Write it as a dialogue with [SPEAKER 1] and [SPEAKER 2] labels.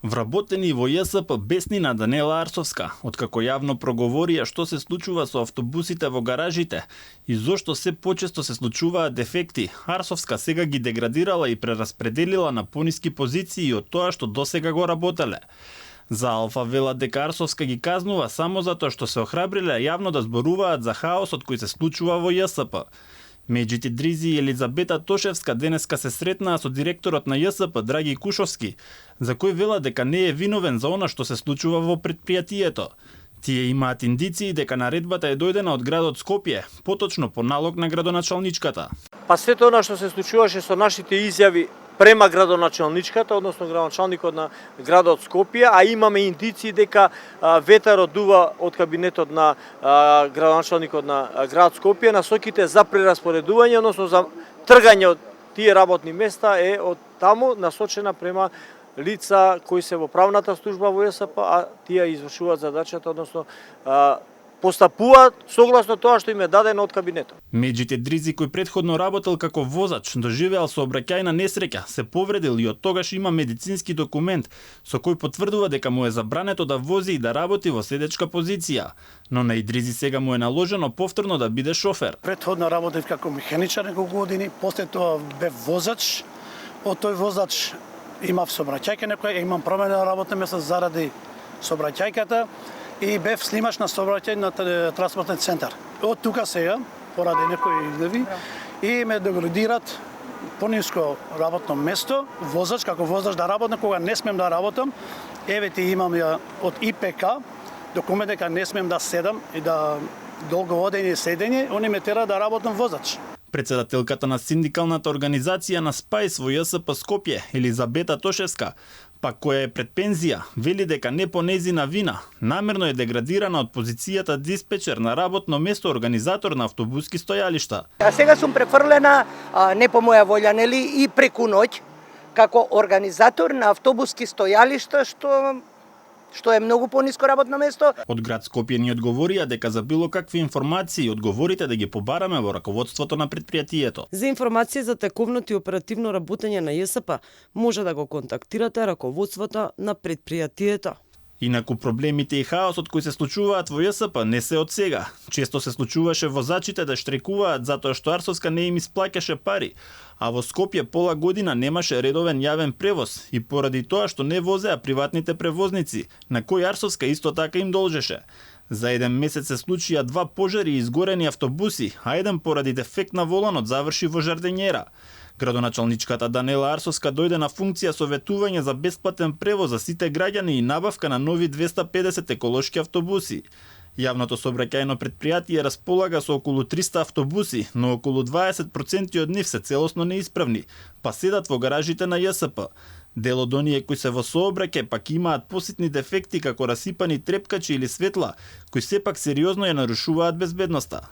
[SPEAKER 1] Вработени во ЈСП бесни на Данела Арсовска, откако јавно проговорија што се случува со автобусите во гаражите и зошто се почесто се случуваат дефекти, Арсовска сега ги деградирала и прераспределила на пониски позиции од тоа што досега го работеле. За Алфа велат дека Арсовска ги казнува само затоа што се охрабриле јавно да зборуваат за хаосот кој се случува во ЈСП. Меджити Дризи и Елизабета Тошевска денеска се сретнаа со директорот на ЈСП Драги Кушовски, за кој вела дека не е виновен за она што се случува во претпријатието. Тие имаат индиции дека наредбата е дојдена од градот Скопје, поточно по налог на градоначалничката.
[SPEAKER 2] Па сето она што се случуваше со нашите изјави према градоначалничката, односно градоначалникот на градот Скопје, а имаме индиции дека ветерот дува од кабинетот на градоначалникот на град Скопје, насоките за прераспоредување, односно за тргање од тие работни места е од таму насочена према лица кои се во правната служба во ЈСП, а тие извршуваат задачата, односно постапуваат согласно тоа што им е дадено од кабинетот.
[SPEAKER 1] Меджите Дризи, кој претходно работел како возач, доживеал сообраќајна несреќа, се повредил и од тогаш има медицински документ со кој потврдува дека му е забрането да вози и да работи во седечка позиција, но на Идризи сега му е наложено повторно да биде шофер.
[SPEAKER 3] Претходно работев како механичар неколку години, после тоа бев возач. Од тој возач имав сообраќајка некоја, имам променено работно место заради сообраќајката и бев снимач на сообраќај на транспортен центар. Од тука сега, поради некои излеви, и ме деградират пониско работно место, возач, како возач да работам, кога не смем да работам. Еве ти имам ја од ИПК, документ дека не смем да седам и да долго одење и седење, они ме тера да работам возач.
[SPEAKER 1] Председателката на синдикалната организација на СПАјС во ЈСП Скопје, Елизабета Тошевска, пак која е пред пензија, вели дека не по нејзина вина, намерно е деградирана од позицијата диспечер на работно место организатор на автобуски стојалишта.
[SPEAKER 4] А сега сум префрлена не по моја волја, нели, и преку ноќ како организатор на автобуски стојалишта, што е многу пониско работно место.
[SPEAKER 1] Од град Скопје ни одговорија дека за било какви информации одговорите да ги побараме во раководството на претпријатието.
[SPEAKER 5] За информации за тековното и оперативно работење на ЈСП може да го контактирате раководството на претпријатието.
[SPEAKER 1] Инаку проблемите и хаосот кои се случуваат во ЈСП не се од сега. Често се случуваше возачите да штрекуваат затоа што Арсовска не им исплаќаше пари, а во Скопје пола година немаше редовен јавен превоз и поради тоа што не возеа приватните превозници, на кои Арсовска исто така им должеше. За еден месец се случија 2 пожари и изгорени автобуси, а еден поради дефект на воланот заврши во Жардењера. Градоначалничката Данела Арсовска дојде на функција со ветување за бесплатен превоз за сите граѓани и набавка на нови 250 еколошки автобуси. Јавното сообраќајно претпријатие располага со околу 300 автобуси, но околу 20% од нив се целосно неисправни, па седат во гаражите на ЈСП. Дел од оние кои се во сообраќај пак имаат поситни дефекти како расипани трепкачи или светла, кои сепак сериозно ја нарушуваат безбедноста.